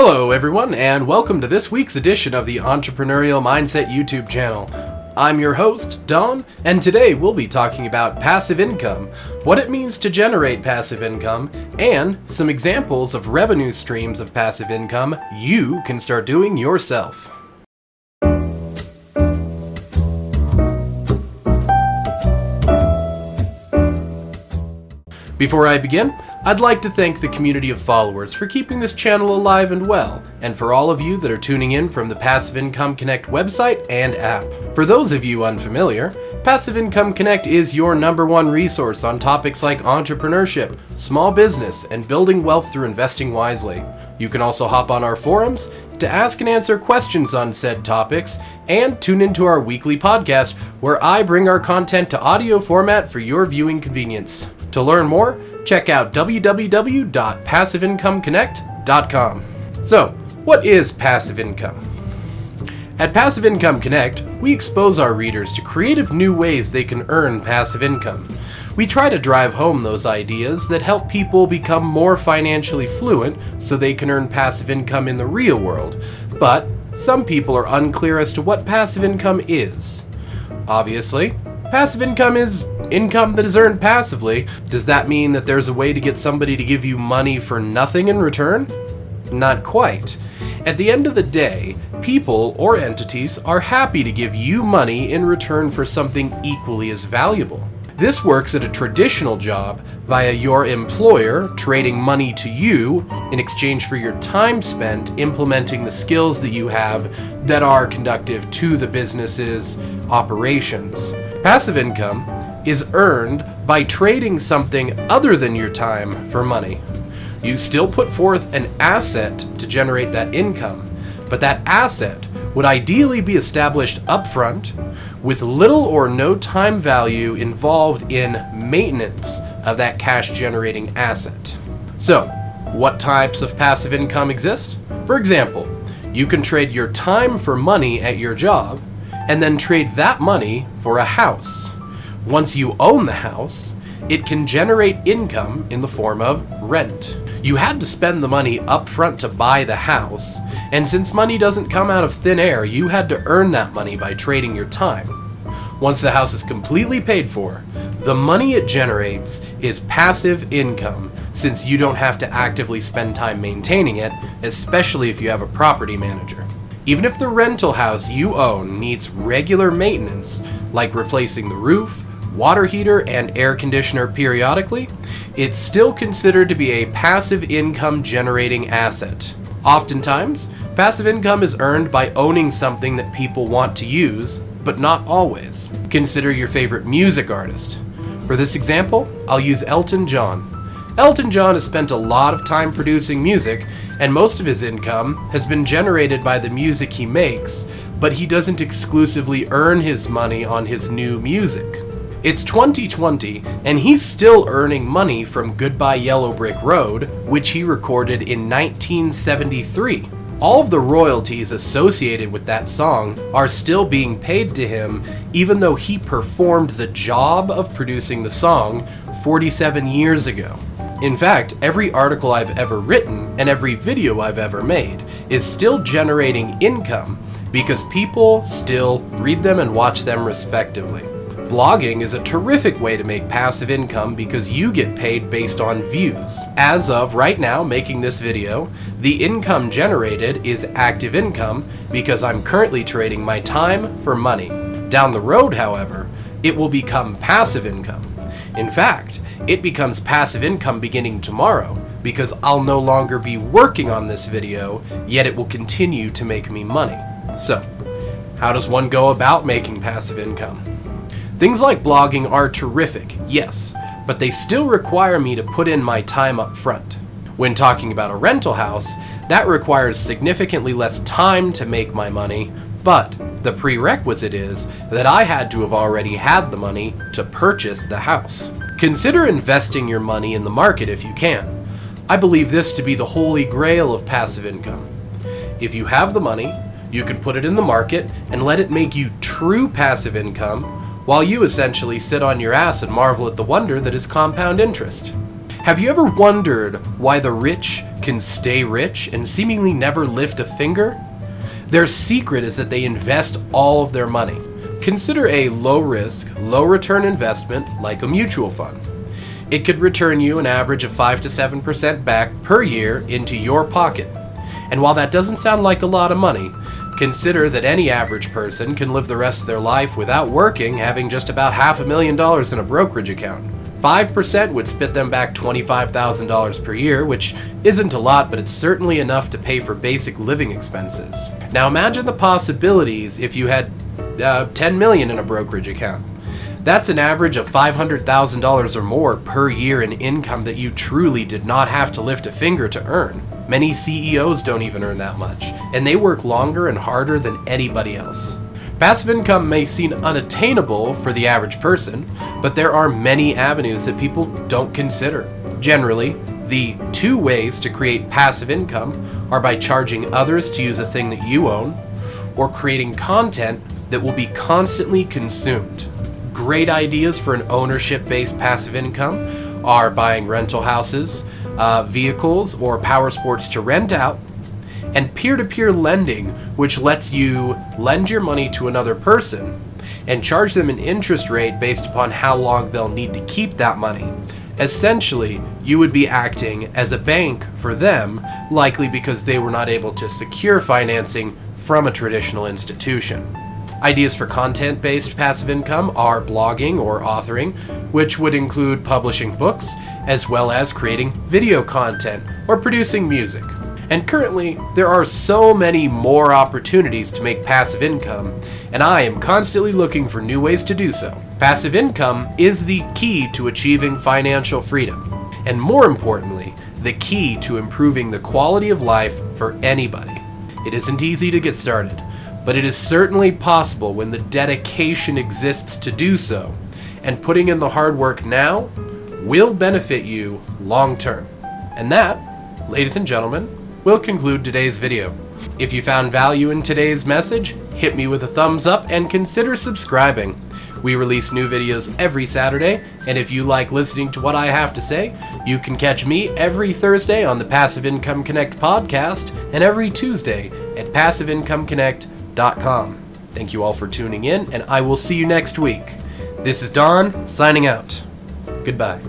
Hello everyone, and welcome to this week's edition of the Entrepreneurial Mindset YouTube channel. I'm your host, Don, and today we'll be talking about passive income, what it means to generate passive income, and some examples of revenue streams of passive income you can start doing yourself. Before I begin, I'd like to thank the community of followers for keeping this channel alive and well, and for all of you that are tuning in from the Passive Income Connect website and app. For those of you unfamiliar, Passive Income Connect is your #1 resource on topics like entrepreneurship, small business, and building wealth through investing wisely. You can also hop on our forums to ask and answer questions on said topics, and tune into our weekly podcast where I bring our content to audio format for your viewing convenience. To learn more, check out www.passiveincomeconnect.com. So, what is passive income? At Passive Income Connect, we expose our readers to creative new ways they can earn passive income. We try to drive home those ideas that help people become more financially fluent so they can earn passive income in the real world. But some people are unclear as to what passive income is. Obviously, passive income is income that is earned passively. Does that mean that there's a way to get somebody to give you money for nothing in return? Not quite. At the end of the day, people or entities are happy to give you money in return for something equally as valuable. This works at a traditional job via your employer trading money to you in exchange for your time spent implementing the skills that you have that are conducive to the business's operations. Passive income is earned by trading something other than your time for money. You still put forth an asset to generate that income, but that asset would ideally be established upfront with little or no time value involved in maintenance of that cash generating asset. So, what types of passive income exist? For example, you can trade your time for money at your job and then trade that money for a house. Once you own the house, it can generate income in the form of rent. You had to spend the money up front to buy the house, and since money doesn't come out of thin air, you had to earn that money by trading your time. Once the house is completely paid for, the money it generates is passive income since you don't have to actively spend time maintaining it, especially if you have a property manager. Even if the rental house you own needs regular maintenance, like replacing the roof, water heater, and air conditioner periodically, it's still considered to be a passive income generating asset. Oftentimes, passive income is earned by owning something that people want to use, but not always. Consider your favorite music artist. For this example, I'll use Elton John. Elton John has spent a lot of time producing music, and most of his income has been generated by the music he makes, but he doesn't exclusively earn his money on his new music. It's 2020, and he's still earning money from Goodbye Yellow Brick Road, which he recorded in 1973. All of the royalties associated with that song are still being paid to him, even though he performed the job of producing the song 47 years ago. In fact, every article I've ever written and every video I've ever made is still generating income because people still read them and watch them respectively. Blogging is a terrific way to make passive income because you get paid based on views. As of right now making this video, the income generated is active income because I'm currently trading my time for money. Down the road, however, it will become passive income. In fact, it becomes passive income beginning tomorrow because I'll no longer be working on this video, yet it will continue to make me money. So, how does one go about making passive income? Things like blogging are terrific, yes, but they still require me to put in my time up front. When talking about a rental house, that requires significantly less time to make my money, but the prerequisite is that I had to have already had the money to purchase the house. Consider investing your money in the market if you can. I believe this to be the holy grail of passive income. If you have the money, you can put it in the market and let it make you true passive income, while you essentially sit on your ass and marvel at the wonder that is compound interest. Have you ever wondered why the rich can stay rich and seemingly never lift a finger? Their secret is that they invest all of their money. Consider a low-risk, low-return investment like a mutual fund. It could return you an average of 5 to 7% back per year into your pocket. And while that doesn't sound like a lot of money, consider that any average person can live the rest of their life without working, having just about $500,000 in a brokerage account. 5% would spit them back $25,000 per year, which isn't a lot, but it's certainly enough to pay for basic living expenses. Now imagine the possibilities if you had $10 million in a brokerage account. That's an average of $500,000 or more per year in income that you truly did not have to lift a finger to earn. Many CEOs don't even earn that much, and they work longer and harder than anybody else. Passive income may seem unattainable for the average person, but there are many avenues that people don't consider. Generally, the two ways to create passive income are by charging others to use a thing that you own, or creating content that will be constantly consumed. Great ideas for an ownership-based passive income are buying rental houses, vehicles, or power sports to rent out, and peer-to-peer lending, which lets you lend your money to another person and charge them an interest rate based upon how long they'll need to keep that money. Essentially, you would be acting as a bank for them, likely because they were not able to secure financing from a traditional institution. Ideas for content-based passive income are blogging or authoring, which would include publishing books, as well as creating video content or producing music. And currently, there are so many more opportunities to make passive income, and I am constantly looking for new ways to do so. Passive income is the key to achieving financial freedom, and more importantly, the key to improving the quality of life for anybody. It isn't easy to get started, but it is certainly possible when the dedication exists to do so, and putting in the hard work now will benefit you long term. And that, ladies and gentlemen, will conclude today's video. If you found value in today's message, hit me with a thumbs up and consider subscribing. We release new videos every Saturday, and if you like listening to what I have to say, you can catch me every Thursday on the Passive Income Connect podcast and every Tuesday at passiveincomeconnect.com. Thank you all for tuning in, and I will see you next week. This is Don, signing out. Goodbye.